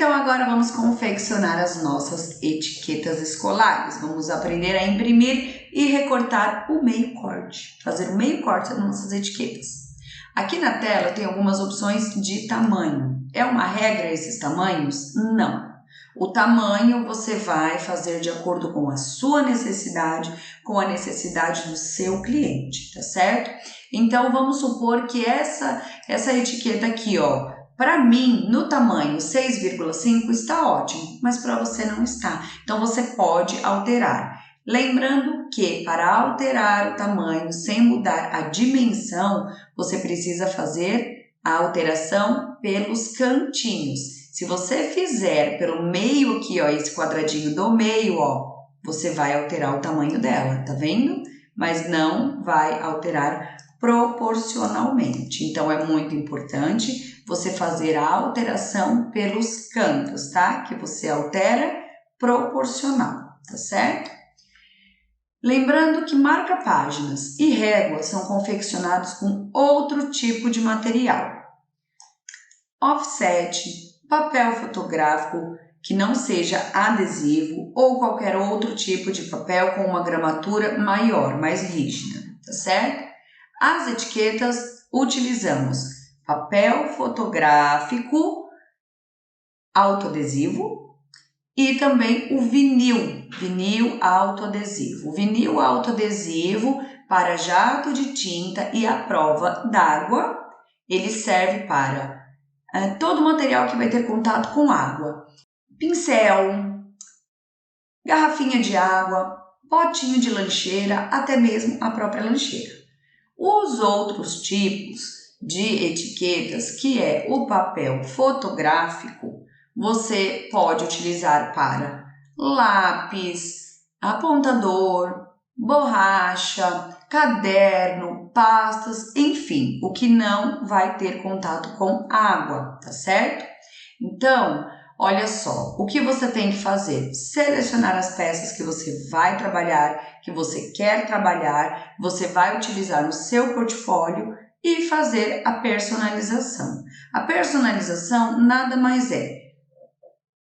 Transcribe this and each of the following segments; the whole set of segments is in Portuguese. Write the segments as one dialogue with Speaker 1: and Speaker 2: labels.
Speaker 1: Então agora vamos confeccionar as nossas etiquetas escolares. Vamos aprender a imprimir e recortar o meio corte, fazer o meio corte das nossas etiquetas. Aqui na tela tem algumas opções de tamanho. É uma regra esses tamanhos? Não. O tamanho você vai fazer de acordo com a sua necessidade, com a necessidade do seu cliente, tá certo? Então vamos supor que essa etiqueta aqui, ó, para mim, no tamanho 6,5 está ótimo, mas para você não está. Então, você pode alterar. Lembrando que para alterar o tamanho sem mudar a dimensão, você precisa fazer a alteração pelos cantinhos. Se você fizer pelo meio aqui, ó, esse quadradinho do meio, ó, você vai alterar o tamanho dela, tá vendo? Mas não vai alterar proporcionalmente. Então, é muito importante você fazer a alteração pelos cantos, tá? Que você altera proporcional, tá certo? Lembrando que marca-páginas e réguas são confeccionados com outro tipo de material. Offset, papel fotográfico que não seja adesivo ou qualquer outro tipo de papel com uma gramatura maior, mais rígida, tá certo? As etiquetas utilizamos papel fotográfico autoadesivo e também o vinil autoadesivo. O vinil autoadesivo para jato de tinta e a prova d'água, ele serve para todo material que vai ter contato com água. Pincel, garrafinha de água, potinho de lancheira, até mesmo a própria lancheira. Os outros tipos de etiquetas, que é o papel fotográfico, você pode utilizar para lápis, apontador, borracha, caderno, pastas, enfim, o que não vai ter contato com água, tá certo? Então, olha só, o que você tem que fazer? Selecionar as peças que você vai trabalhar, que você quer trabalhar, você vai utilizar no seu portfólio e fazer a personalização. A personalização nada mais é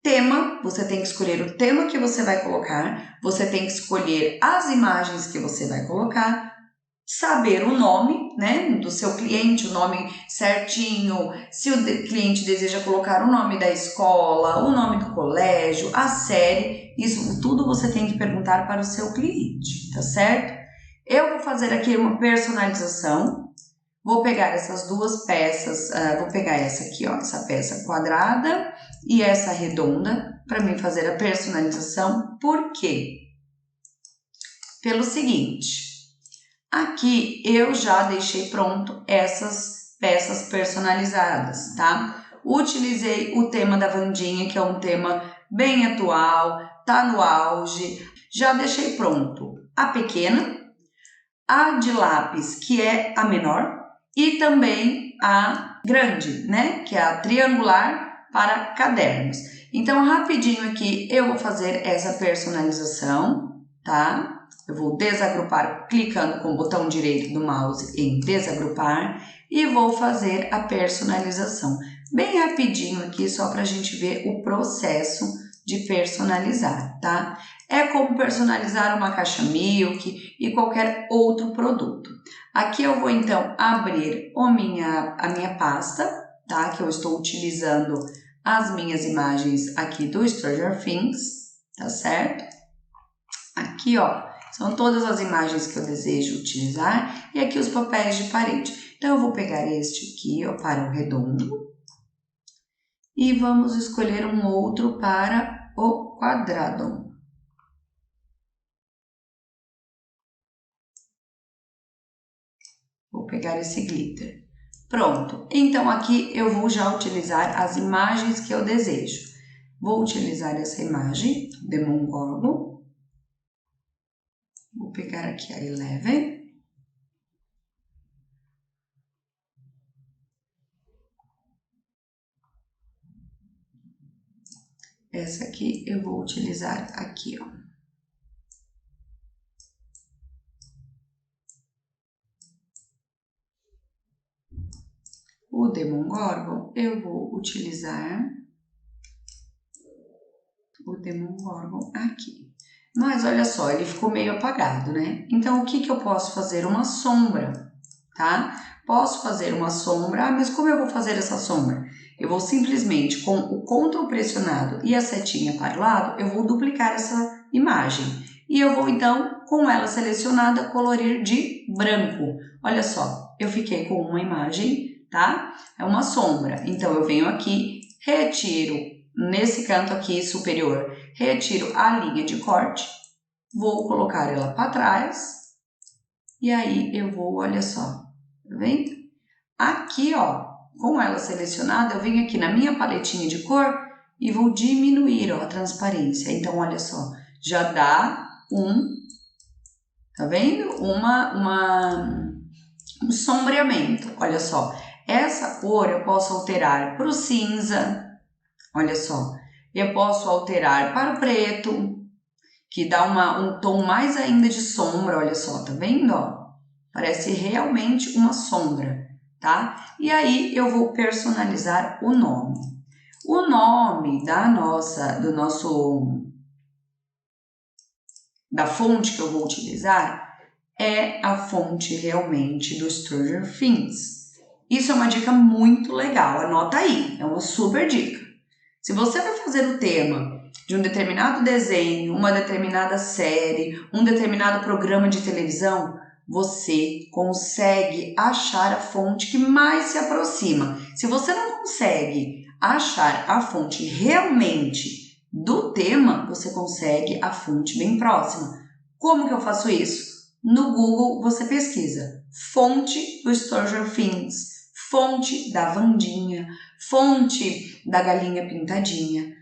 Speaker 1: tema, você tem que escolher o tema que você vai colocar, você tem que escolher as imagens que você vai colocar, saber o nome, né, do seu cliente, o nome certinho, se o cliente deseja colocar o nome da escola, o nome do colégio, a série, isso tudo você tem que perguntar para o seu cliente, tá certo? Eu vou fazer aqui uma personalização, vou pegar essas duas peças, vou pegar essa aqui, ó, essa peça quadrada e essa redonda, para mim fazer a personalização. Por quê? Pelo seguinte, aqui eu já deixei pronto essas peças personalizadas, tá? Utilizei o tema da Wandinha, que é um tema bem atual, tá no auge. Já deixei pronto a pequena, a de lápis, que é a menor, e também a grande, né? Que é a triangular para cadernos. Então, rapidinho aqui eu vou fazer essa personalização, tá? Eu vou desagrupar clicando com o botão direito do mouse em desagrupar e vou fazer a personalização. Bem rapidinho aqui, só para a gente ver o processo de personalizar, tá? É como personalizar uma caixa Milk e qualquer outro produto. Aqui eu vou então abrir a minha pasta, tá? Que eu estou utilizando as minhas imagens aqui do Stranger Things, tá certo? Aqui, ó, são todas as imagens que eu desejo utilizar e aqui os papéis de parede. Então, eu vou pegar este aqui, ó, para o redondo e vamos escolher um outro para o quadrado. Vou pegar esse glitter. Pronto, então aqui eu vou já utilizar as imagens que eu desejo. Vou utilizar essa imagem, Demogorgon. Vou pegar aqui a Eleven. Essa aqui eu vou utilizar aqui, ó. O Demogorgon eu vou utilizar o Demogorgon aqui. Mas olha só, ele ficou meio apagado, né? Então, o que eu posso fazer? Uma sombra, tá? Posso fazer uma sombra, mas como eu vou fazer essa sombra? Eu vou simplesmente, com o Ctrl pressionado e a setinha para o lado, eu vou duplicar essa imagem. E eu vou, então, com ela selecionada, colorir de branco. Olha só, eu fiquei com uma imagem, tá? É uma sombra. Então, eu venho aqui, retiro, nesse canto aqui superior, retiro a linha de corte, vou colocar ela para trás, e aí eu vou, olha só, tá vendo? Aqui, ó, com ela selecionada, eu venho aqui na minha paletinha de cor e vou diminuir, ó, a transparência. Então, olha só, já dá tá vendo? Um sombreamento, olha só. Essa cor eu posso alterar para o cinza, olha só. Eu posso alterar para o preto, que dá um tom mais ainda de sombra, olha só, tá vendo? Ó? Parece realmente uma sombra, tá? E aí eu vou personalizar o nome. O nome da fonte que eu vou utilizar é a fonte realmente do Stranger Things. Isso é uma dica muito legal, anota aí, é uma super dica. Se você vai fazer o tema de um determinado desenho, uma determinada série, um determinado programa de televisão, você consegue achar a fonte que mais se aproxima. Se você não consegue achar a fonte realmente do tema, você consegue a fonte bem próxima. Como que eu faço isso? No Google você pesquisa fonte do Stranger Things, fonte da Wandinha, fonte da galinha pintadinha.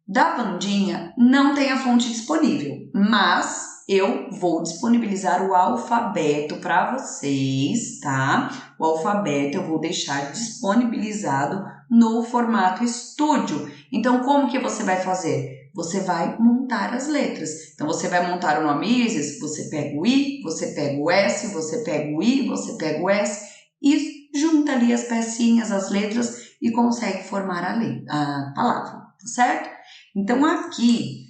Speaker 1: Da Wandinha não tem a fonte disponível, mas eu vou disponibilizar o alfabeto para vocês, tá? O alfabeto eu vou deixar disponibilizado no formato Studio. Então, como que você vai fazer? Você vai montar as letras. Então, você vai montar o nome Isis, você pega o I, você pega o S, você pega o I, você pega o S e junta ali as pecinhas, as letras e consegue formar a palavra, tá certo? Então, aqui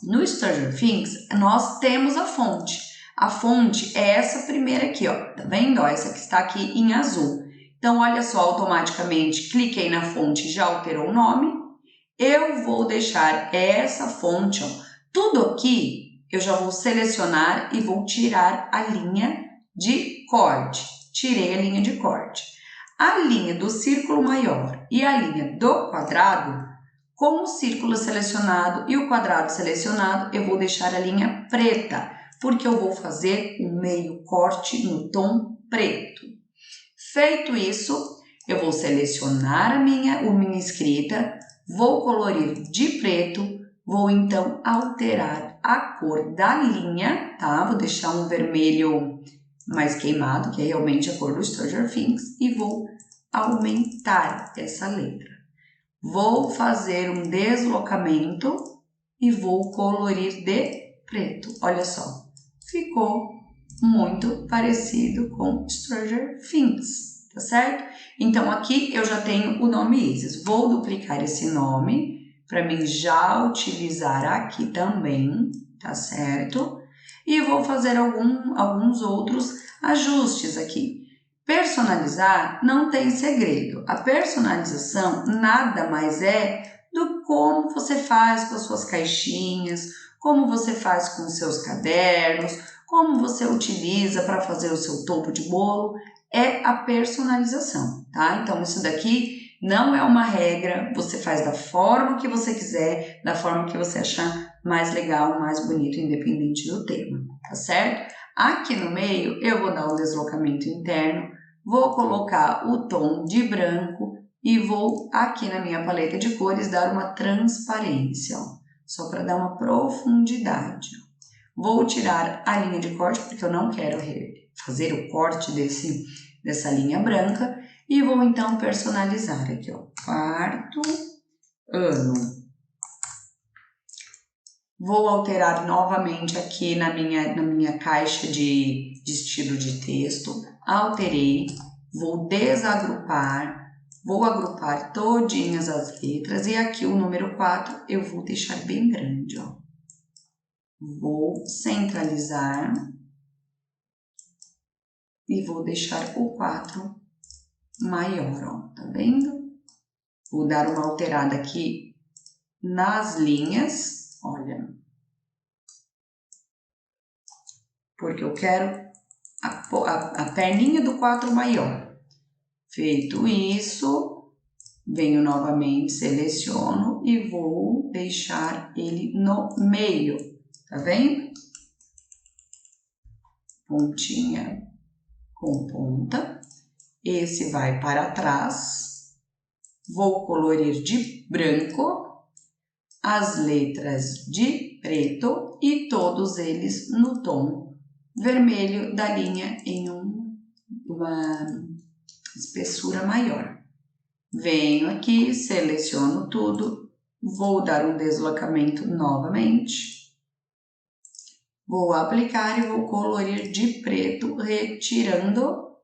Speaker 1: no Stranger Things, nós temos a fonte. A fonte é essa primeira aqui, ó. Tá vendo? Ó, essa que está aqui em azul. Então, olha só, automaticamente cliquei na fonte, já alterou o nome. Eu vou deixar essa fonte, ó. Tudo aqui eu já vou selecionar e vou tirar a linha de corte. Tirei a linha de corte. A linha do círculo maior e a linha do quadrado, com o círculo selecionado e o quadrado selecionado, eu vou deixar a linha preta, porque eu vou fazer um meio corte no tom preto. Feito isso, eu vou selecionar a minha escrita, vou colorir de preto, vou então alterar a cor da linha, tá? Vou deixar um vermelho mais queimado, que é realmente a cor do Stranger Things, e vou aumentar essa letra. Vou fazer um deslocamento e vou colorir de preto. Olha só, ficou muito parecido com Stranger Things, tá certo? Então, aqui eu já tenho o nome Isis. Vou duplicar esse nome para mim já utilizar aqui também, tá certo? E vou fazer alguns outros ajustes aqui. Personalizar não tem segredo. A personalização nada mais é do como você faz com as suas caixinhas, como você faz com os seus cadernos, como você utiliza para fazer o seu topo de bolo. É a personalização, tá? Então, isso daqui não é uma regra, você faz da forma que você quiser, da forma que você achar mais legal, mais bonito, independente do tema, tá certo? Aqui no meio eu vou dar um deslocamento interno, vou colocar o tom de branco e vou aqui na minha paleta de cores dar uma transparência, ó, só para dar uma profundidade. Vou tirar a linha de corte porque eu não quero fazer o corte dessa linha branca e vou então personalizar aqui, ó, quarto ano. Vou alterar novamente aqui na minha caixa de estilo de texto. Alterei, vou desagrupar, Vou agrupar todinhas as letras e aqui o número 4 eu vou deixar bem grande, ó. Vou centralizar e vou deixar o 4 maior, ó, tá vendo? Vou dar uma alterada aqui nas linhas, olha, porque eu quero a perninha do 4 maior. Feito isso, venho novamente, seleciono e vou deixar ele no meio, tá vendo? Pontinha com ponta. Esse vai para trás. Vou colorir de branco as letras de preto e todos eles no tom vermelho da linha em uma espessura maior. Venho aqui, seleciono tudo, vou dar um deslocamento novamente, vou aplicar e vou colorir de preto, retirando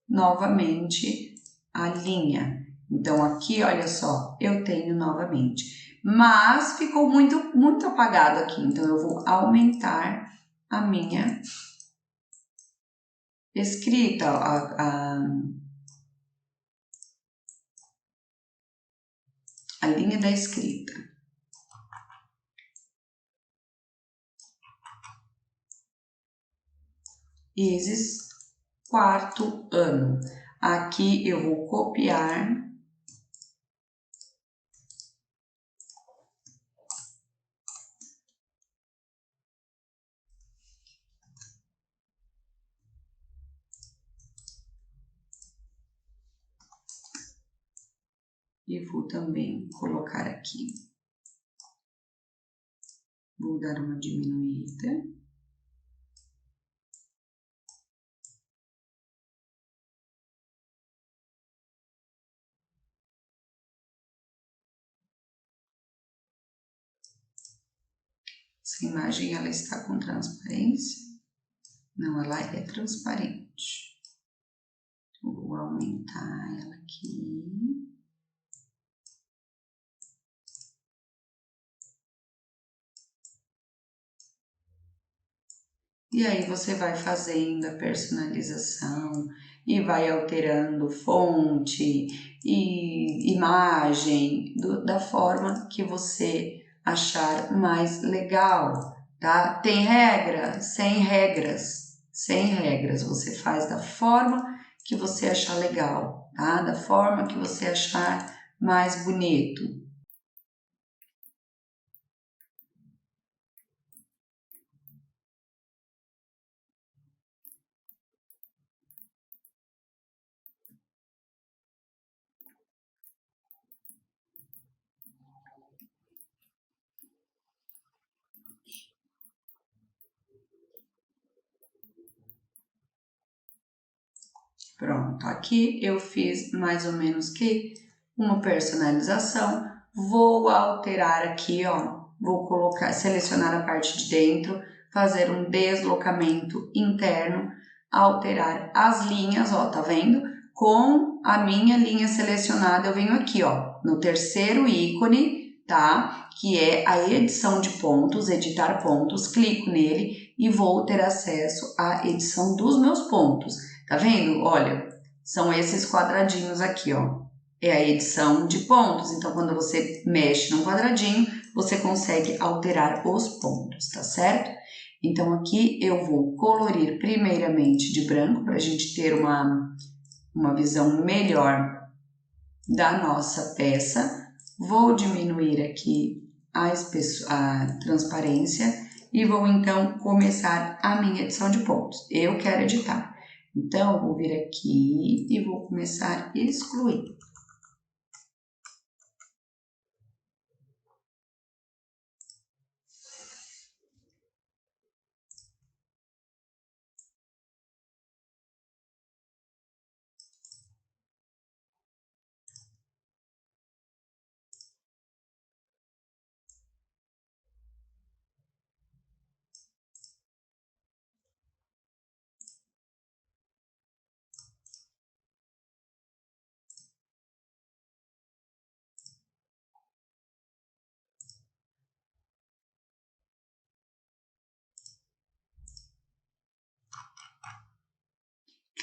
Speaker 1: novamente a linha. Então, aqui, olha só, eu tenho novamente, mas ficou muito apagado aqui, então eu vou aumentar a minha escrita, a linha da escrita. Isis, quarto ano. Aqui eu vou copiar e vou também colocar aqui. Vou dar uma diminuída. Essa imagem ela está com transparência? Não, ela é transparente. Vou aumentar ela aqui. E aí você vai fazendo a personalização e vai alterando fonte e imagem da forma que você achar mais legal, tá? Tem regra? Sem regras. Sem regras. Você faz da forma que você achar legal, tá? Da forma que você achar mais bonito. Pronto, aqui eu fiz mais ou menos que uma personalização. Vou alterar aqui, ó, vou colocar, selecionar a parte de dentro, fazer um deslocamento interno, alterar as linhas, ó, tá vendo? Com a minha linha selecionada, eu venho aqui, ó, no terceiro ícone, tá? Que é a edição de pontos, editar pontos, clico nele e vou ter acesso à edição dos meus pontos. Tá vendo? Olha, são esses quadradinhos aqui, ó. É a edição de pontos. Então, quando você mexe num quadradinho, você consegue alterar os pontos, tá certo? Então, aqui eu vou colorir primeiramente de branco para a gente ter uma visão melhor da nossa peça. Vou diminuir aqui a transparência e vou então começar a minha edição de pontos. Eu quero editar. Então, eu vou vir aqui e vou começar a excluir.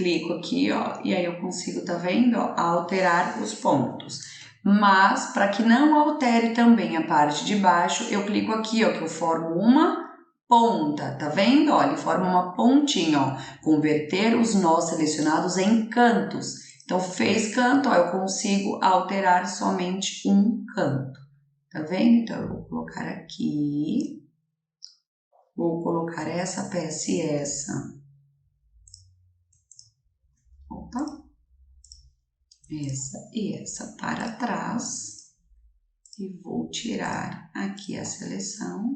Speaker 1: clico aqui, ó, e aí eu consigo, tá vendo, ó, alterar os pontos. Mas, para que não altere também a parte de baixo, eu clico aqui, ó, que eu formo uma ponta, tá vendo? Ó, ele forma uma pontinha, ó, converter os nós selecionados em cantos. Então, fez canto, ó, eu consigo alterar somente um canto, tá vendo? Então, eu vou colocar aqui, vou colocar essa peça e essa. Opa! Essa e essa para trás. E vou tirar aqui a seleção.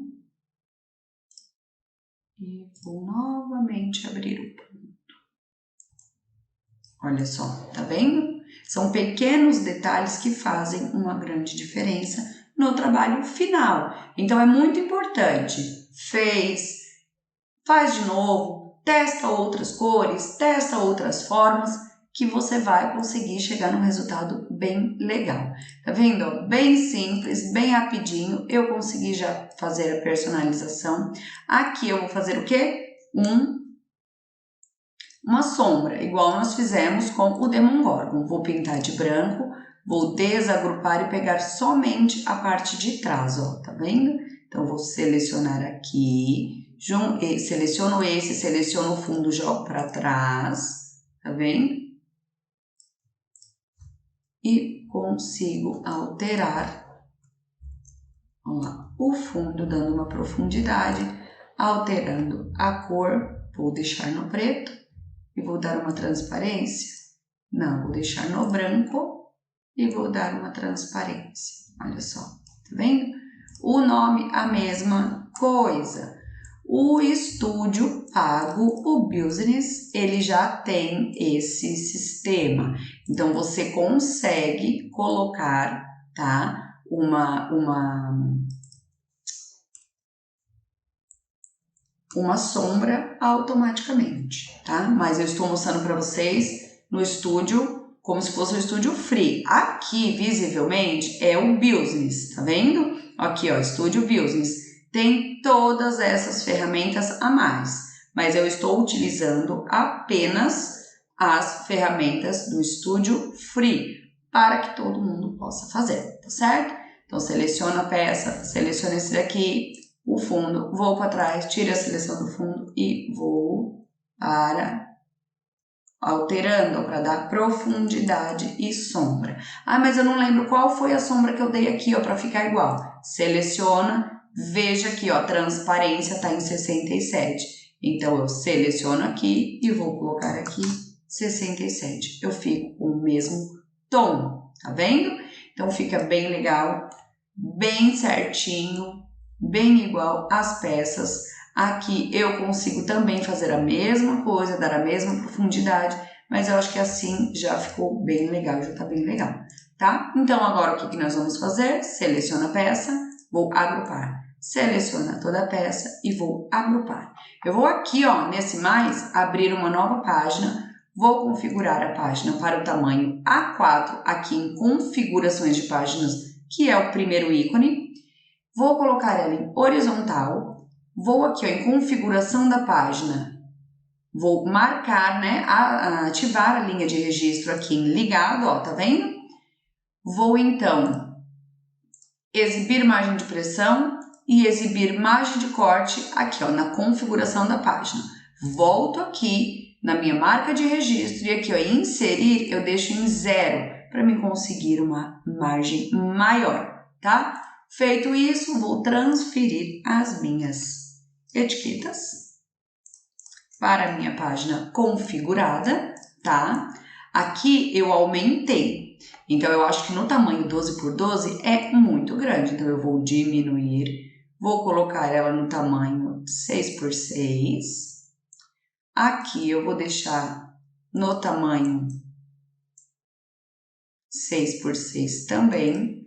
Speaker 1: E vou novamente abrir o ponto. Olha só, tá vendo? São pequenos detalhes que fazem uma grande diferença no trabalho final. Então, é muito importante. Fez, faz de novo, testa outras cores, testa outras formas, que você vai conseguir chegar num resultado bem legal. Tá vendo? Bem simples, bem rapidinho, eu consegui já fazer a personalização. Aqui eu vou fazer o quê? Uma sombra, igual nós fizemos com o Demogorgon. Vou pintar de branco, vou desagrupar e pegar somente a parte de trás, ó, tá vendo? Então, vou selecionar aqui, seleciono esse, seleciono o fundo, jogo para trás, tá vendo? E consigo alterar, ó lá, o fundo, dando uma profundidade, alterando a cor, vou deixar no preto e vou dar uma transparência. Não, vou deixar no branco e vou dar uma transparência. Olha só, tá vendo? O nome, a mesma coisa. O estúdio pago, o Business, ele já tem esse sistema. Então, você consegue colocar, tá? Uma sombra automaticamente, tá? Mas eu estou mostrando para vocês no estúdio como se fosse o estúdio free. Aqui, visivelmente, é o Business, tá vendo? Aqui, ó, estúdio Business. Tem todas essas ferramentas a mais, mas eu estou utilizando apenas as ferramentas do estúdio free para que todo mundo possa fazer, tá certo? Então, seleciona a peça, seleciona esse daqui, o fundo, vou para trás, tiro a seleção do fundo e vou para alterando para dar profundidade e sombra. Ah, mas eu não lembro qual foi a sombra que eu dei aqui, ó, para ficar igual. Seleciona, veja aqui, ó, transparência tá em 67. Então, eu seleciono aqui e vou colocar aqui 67. Eu fico com o mesmo tom, tá vendo? Então, fica bem legal, bem certinho, bem igual às peças. Aqui eu consigo também fazer a mesma coisa, dar a mesma profundidade, mas eu acho que assim já ficou bem legal, já tá bem legal, tá? Então agora o que nós vamos fazer? Seleciona a peça, vou agrupar. Seleciona toda a peça e vou agrupar. Eu vou aqui, ó, nesse mais, abrir uma nova página, vou configurar a página para o tamanho A4, aqui em configurações de páginas, que é o primeiro ícone. Vou colocar ela em horizontal. Vou aqui, ó, em configuração da página, vou marcar, né, ativar a linha de registro aqui em ligado, ó, tá vendo? Vou então exibir margem de pressão e exibir margem de corte aqui, ó, na configuração da página. Volto aqui na minha marca de registro e aqui, ó, inserir, eu deixo em 0 para me conseguir uma margem maior, tá? Feito isso, vou transferir as minhas etiquetas para a minha página configurada, tá? Aqui eu aumentei, então eu acho que no tamanho 12 por 12 é muito grande, então eu vou diminuir, vou colocar ela no tamanho 6 por 6. Aqui eu vou deixar no tamanho 6 por 6 também.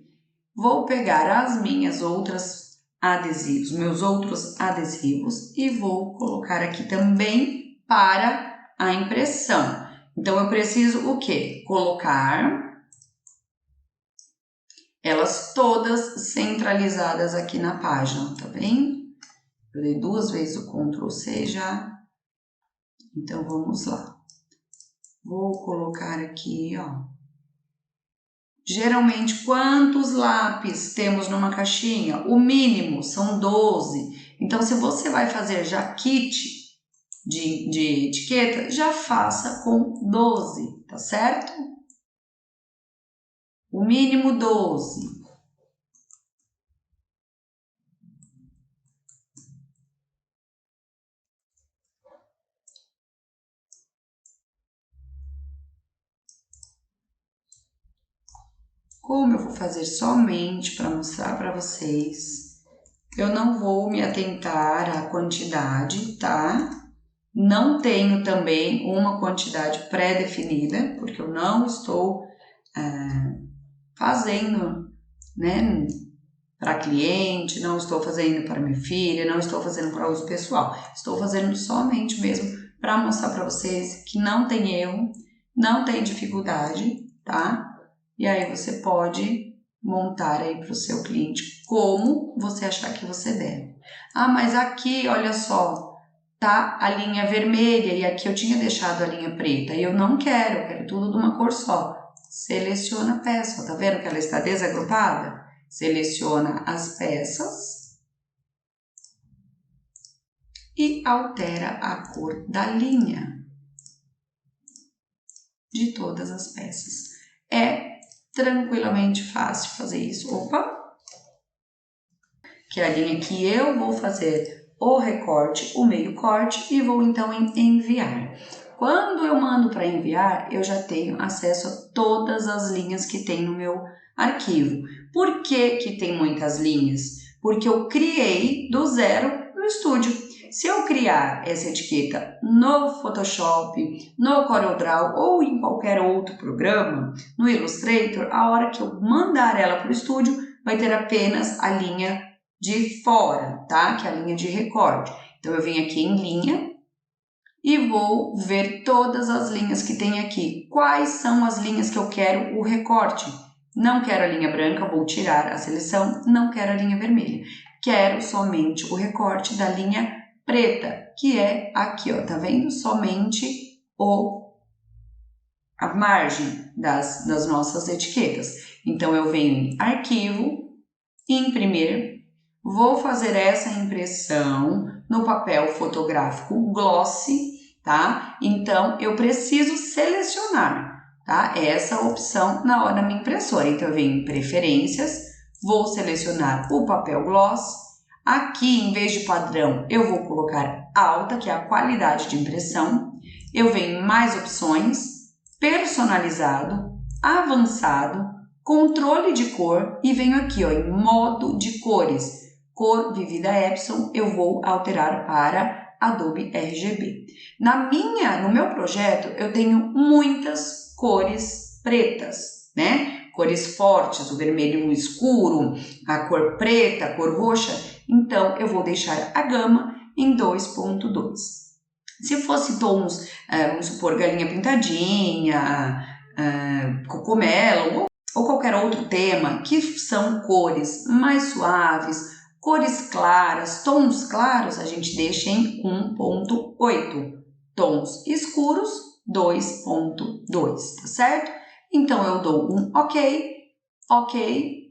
Speaker 1: Vou pegar as minhas outras adesivos, meus outros adesivos e vou colocar aqui também para a impressão. Então, eu preciso o quê? Colocar elas todas centralizadas aqui na página, tá vendo? Eu dei 2 vezes o Ctrl+C já. Então, vamos lá. Vou colocar aqui, ó. Geralmente, quantos lápis temos numa caixinha? O mínimo são 12. Então, se você vai fazer já kit de etiqueta, já faça com 12, tá certo? O mínimo 12. Como eu vou fazer somente para mostrar para vocês, eu não vou me atentar à quantidade, tá? Não tenho também uma quantidade pré-definida, porque eu não estou fazendo, né, para cliente, não estou fazendo para minha filha, não estou fazendo para uso pessoal. Estou fazendo somente mesmo para mostrar para vocês que não tem erro, não tem dificuldade, tá? E aí você pode montar aí para o seu cliente como você achar que você deve. Ah, mas aqui, olha só, tá a linha vermelha e aqui eu tinha deixado a linha preta e eu não quero, eu quero tudo de uma cor só. Seleciona a peça, tá vendo que ela está desagrupada? Seleciona as peças e altera a cor da linha de todas as peças. É tranquilamente fácil fazer isso. Opa! Que é a linha que eu vou fazer o recorte, o meio corte e vou então enviar. Quando eu mando para enviar, eu já tenho acesso a todas as linhas que tem no meu arquivo. Por que tem muitas linhas? Porque eu criei do zero no estúdio. Se eu criar essa etiqueta no Photoshop, no CorelDRAW ou em qualquer outro programa, no Illustrator, a hora que eu mandar ela para o estúdio, vai ter apenas a linha de fora, tá? Que é a linha de recorte. Então, eu venho aqui em linha e vou ver todas as linhas que tem aqui. Quais são as linhas que eu quero o recorte? Não quero a linha branca, vou tirar a seleção. Não quero a linha vermelha. Quero somente o recorte da linha preta, que é aqui, ó. Tá vendo? Somente a margem das nossas etiquetas. Então, eu venho em arquivo, imprimir. Vou fazer essa impressão no papel fotográfico glossy, tá? Então, eu preciso selecionar, tá? Essa opção na hora da minha impressora. Então, eu venho em preferências, vou selecionar o papel gloss. Aqui, em vez de padrão, eu vou colocar alta, que é a qualidade de impressão. Eu venho em mais opções, personalizado, avançado, controle de cor e venho aqui, ó, em modo de cores, cor Vivida Epson, eu vou alterar para Adobe RGB. No meu projeto, eu tenho muitas cores pretas, né? Cores fortes, o vermelho escuro, a cor preta, a cor roxa, então eu vou deixar a gama em 2.2. Se fosse tons, vamos supor, galinha pintadinha, cocomelo ou qualquer outro tema, que são cores mais suaves, cores claras, tons claros, a gente deixa em 1.8, tons escuros 2.2, tá certo? Então eu dou um ok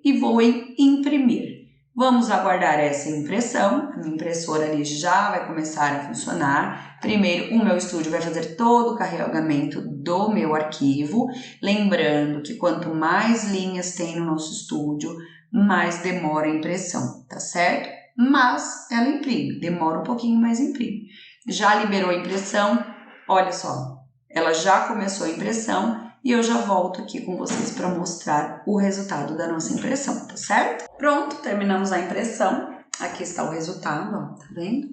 Speaker 1: e vou em imprimir. Vamos aguardar essa impressão, a minha impressora ali já vai começar a funcionar. Primeiro, o meu estúdio vai fazer todo o carregamento do meu arquivo. Lembrando que quanto mais linhas tem no nosso estúdio, mais demora a impressão, tá certo? Mas ela imprime, demora um pouquinho, mas imprime. Já liberou a impressão, olha só, ela já começou a impressão e eu já volto aqui com vocês para mostrar o resultado da nossa impressão, tá certo? Pronto, terminamos a impressão. Aqui está o resultado, ó, tá vendo?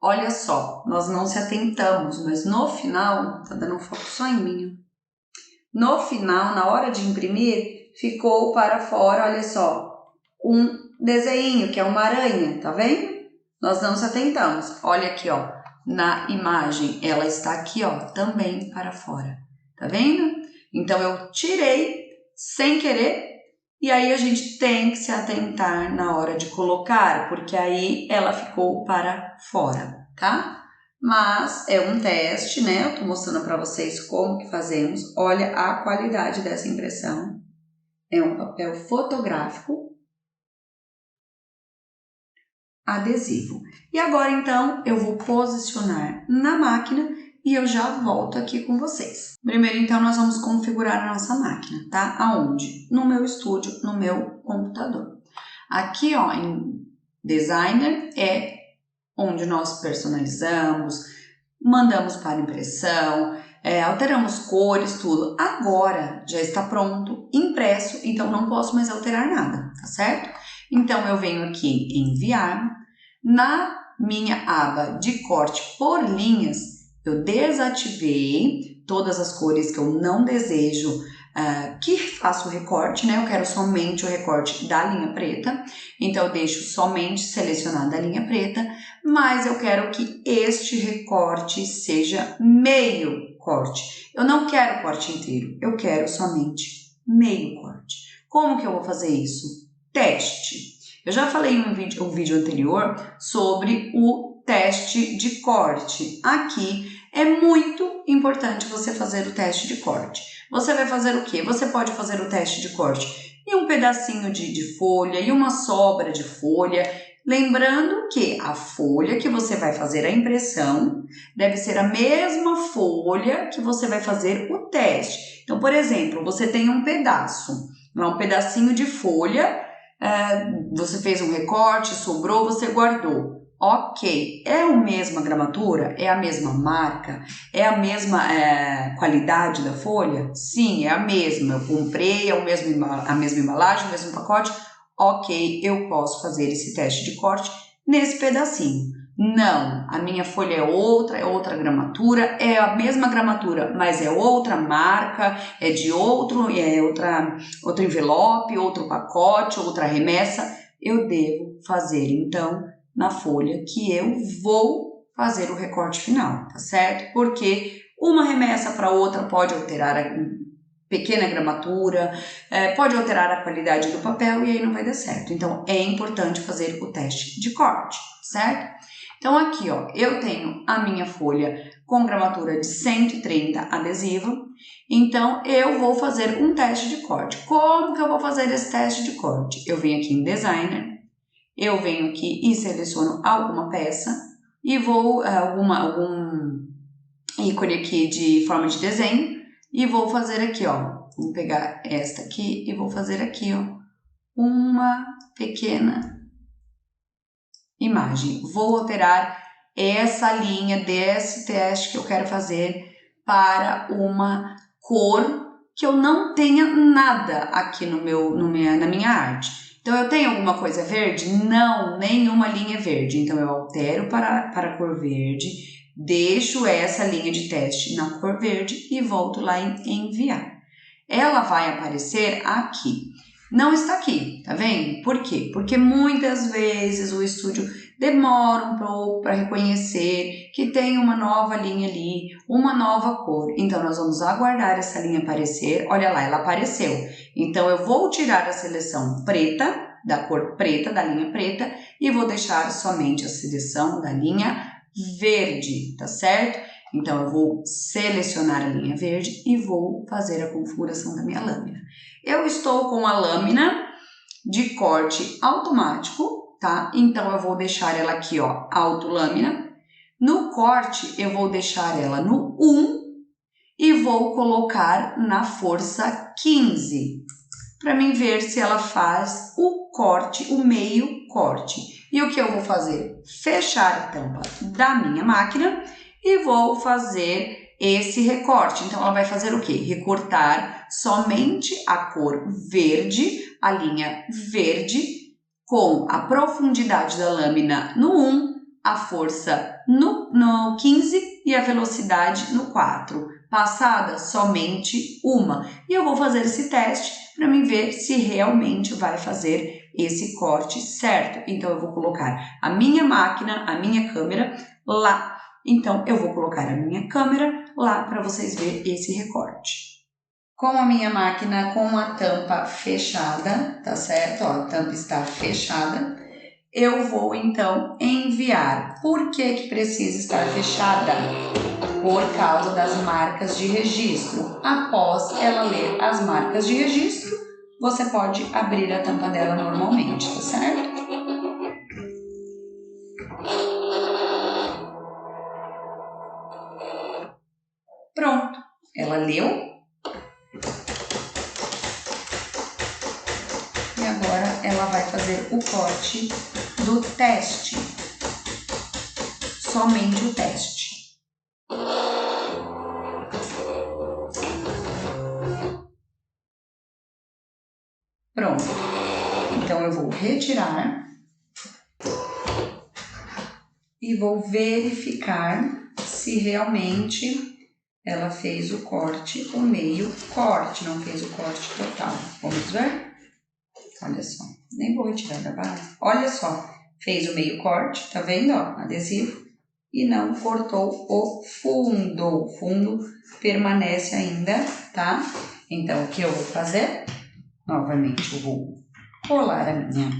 Speaker 1: Olha só, nós não se atentamos, mas no final, tá dando foco só em mim. No final, na hora de imprimir, ficou para fora, olha só, um desenho, que é uma aranha, tá vendo? Nós não se atentamos. Olha aqui, ó, na imagem, ela está aqui, ó, também para fora, tá vendo? Então, eu tirei sem querer. E aí a gente tem que se atentar na hora de colocar, porque aí ela ficou para fora, tá? mas é um teste, né? Eu tô mostrando para vocês como que fazemos. Olha a qualidade dessa impressão. É um papel fotográfico adesivo. E agora, então, eu vou posicionar na máquina e eu já volto aqui com vocês. Primeiro, então, nós vamos configurar a nossa máquina, tá? Aonde? No meu estúdio, no meu computador. Aqui, ó, em Designer é onde nós personalizamos, mandamos para impressão, alteramos cores, tudo. Agora já está pronto, impresso, então não posso mais alterar nada, tá certo? Então eu venho aqui em enviar, na minha aba de corte por linhas, eu desativei todas as cores que eu não desejo que faça o recorte, né? Eu quero somente o recorte da linha preta, então eu deixo somente selecionada a linha preta, mas eu quero que este recorte seja meio corte. Eu não quero corte inteiro, eu quero somente meio corte. Como que eu vou fazer isso? Teste. Eu já falei em um vídeo anterior sobre o teste de corte. Aqui é muito importante você fazer o teste de corte. Você vai fazer o quê? Você pode fazer o teste de corte em um pedacinho de folha, e uma sobra de folha. Lembrando que a folha que você vai fazer a impressão deve ser a mesma folha que você vai fazer o teste. Então, por exemplo, você tem um pedacinho de folha, você fez um recorte, sobrou, você guardou. Ok, é a mesma gramatura? É a mesma marca? É a mesma qualidade da folha? Sim, é a mesma. Eu comprei a mesma embalagem, o mesmo pacote. Ok, eu posso fazer esse teste de corte nesse pedacinho. Não, a minha folha é outra gramatura, é a mesma gramatura, mas é outra marca, é de outro envelope, outro pacote, outra remessa. Eu devo fazer, então, na folha que eu vou fazer o recorte final, tá certo? Porque uma remessa para outra pode alterar a pequena gramatura, pode alterar a qualidade do papel e aí não vai dar certo. Então, é importante fazer o teste de corte, certo? Então, aqui, ó, eu tenho a minha folha com gramatura de 130 adesiva, então eu vou fazer um teste de corte. Como que eu vou fazer esse teste de corte? Eu venho aqui em Designer, eu venho aqui e seleciono alguma peça e vou algum ícone aqui de forma de desenho e vou fazer aqui, ó, vou pegar esta aqui e vou fazer aqui, ó, uma pequena imagem. Vou alterar essa linha desse teste que eu quero fazer para uma cor que eu não tenha nada aqui na minha arte. Então, eu tenho alguma coisa verde? Não, nenhuma linha é verde. Então, eu altero para a cor verde, deixo essa linha de teste na cor verde e volto lá em enviar. Ela vai aparecer aqui. Não está aqui, tá vendo? Por quê? Porque muitas vezes o estúdio demora um pouco para reconhecer que tem uma nova linha ali, uma nova cor. Então, nós vamos aguardar essa linha aparecer. Olha lá, ela apareceu. Então, eu vou tirar a seleção preta, da cor preta, da linha preta, e vou deixar somente a seleção da linha verde, tá certo? Então, eu vou selecionar a linha verde e vou fazer a configuração da minha lâmina. Eu estou com a lâmina de corte automático, tá? Então, eu vou deixar ela aqui, ó, auto lâmina. No corte, eu vou deixar ela no 1 e vou colocar na força 15, para mim ver se ela faz o corte, o meio corte. E o que eu vou fazer? Fechar a tampa da minha máquina e vou fazer esse recorte. Então, ela vai fazer o quê? Recortar somente a cor verde, a linha verde, com a profundidade da lâmina no 1, a força no 15 e a velocidade no 4. Passada somente uma. E eu vou fazer esse teste para mim ver se realmente vai fazer esse corte certo. Então, eu vou colocar a minha máquina, a minha câmera lá. Então, eu vou colocar a minha câmera lá para vocês verem esse recorte. Com a minha máquina com a tampa fechada, tá certo? Ó, a tampa está fechada. eu vou então enviar. Por que precisa estar fechada? Por causa das marcas de registro. Após ela ler as marcas de registro, você pode abrir a tampa dela normalmente, tá certo? Pronto, ela leu. E agora ela vai fazer o corte do teste. Somente o teste. Pronto. Então eu vou retirar e vou verificar se realmente ela fez o corte, o meio corte, não fez o corte total. Vamos ver? Olha só, nem vou retirar da base. Olha só, fez o meio corte, tá vendo, ó, adesivo, e não cortou o fundo. O fundo permanece ainda, tá? Então, o que eu vou fazer? Novamente, eu vou colar a minha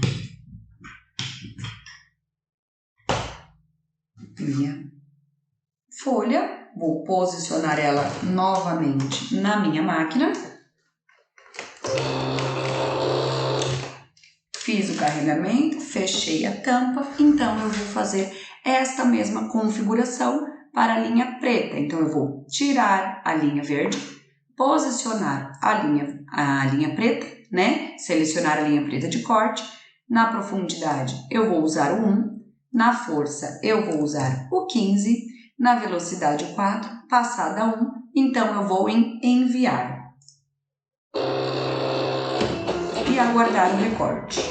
Speaker 1: folha, vou posicionar ela novamente na minha máquina. Fiz o carregamento, fechei a tampa, então eu vou fazer esta mesma configuração para a linha preta. Então eu vou tirar a linha verde, posicionar a linha preta, né? Selecionar a linha preta de corte. Na profundidade eu vou usar o 1, na força eu vou usar o 15, na velocidade o 4, passada 1, então eu vou em enviar e aguardar o recorte.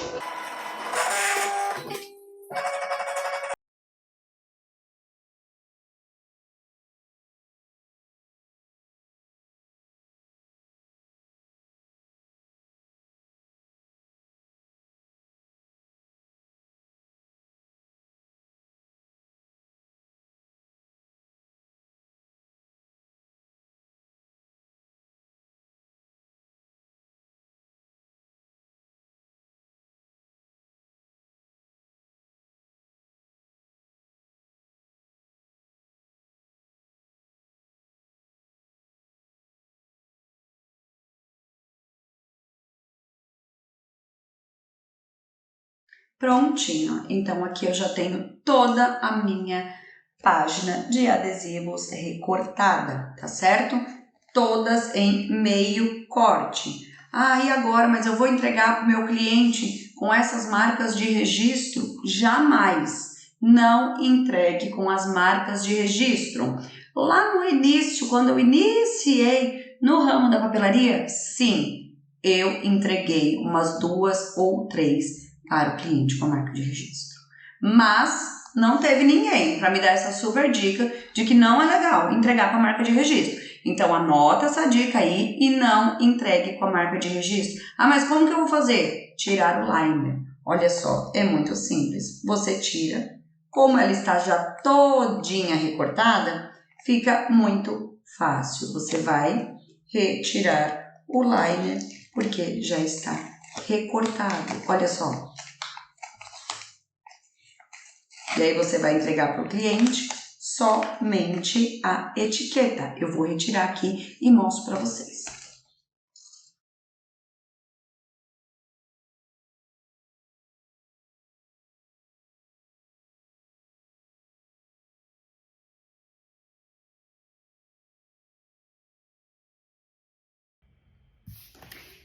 Speaker 1: Prontinho, então aqui eu já tenho toda a minha página de adesivos recortada, tá certo? Todas em meio corte. Ah, e agora, mas eu vou entregar para o meu cliente com essas marcas de registro? Jamais! Não entregue com as marcas de registro. Lá no início, quando eu iniciei no ramo da papelaria, sim, eu entreguei umas 2 ou 3 para o cliente com a marca de registro. Mas não teve ninguém para me dar essa super dica de que não é legal entregar com a marca de registro. Então anota essa dica aí e não entregue com a marca de registro. Ah, mas como que eu vou fazer? Tirar o liner. Olha só, é muito simples. Você tira, como ela está já todinha recortada, fica muito fácil. Você vai retirar o liner porque já está recortado. Olha só. E aí você vai entregar para o cliente somente a etiqueta. Eu vou retirar aqui e mostro para vocês.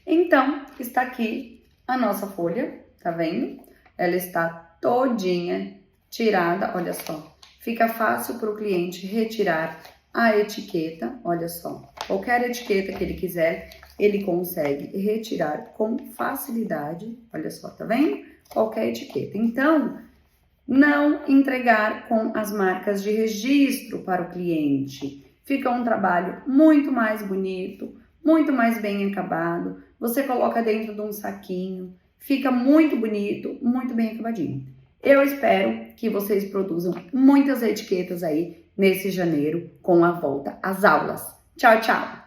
Speaker 1: Então, está aqui a nossa folha, tá vendo? Ela está todinha tirada, olha só. Fica fácil para o cliente retirar a etiqueta, olha só. Qualquer etiqueta que ele quiser, ele consegue retirar com facilidade, olha só, tá vendo? Qualquer etiqueta. Então, não entregar com as marcas de registro para o cliente. Fica um trabalho muito mais bonito, muito mais bem acabado. Você coloca dentro de um saquinho, fica muito bonito, muito bem acabadinho. Eu espero que vocês produzam muitas etiquetas aí nesse janeiro com a volta às aulas. Tchau, tchau!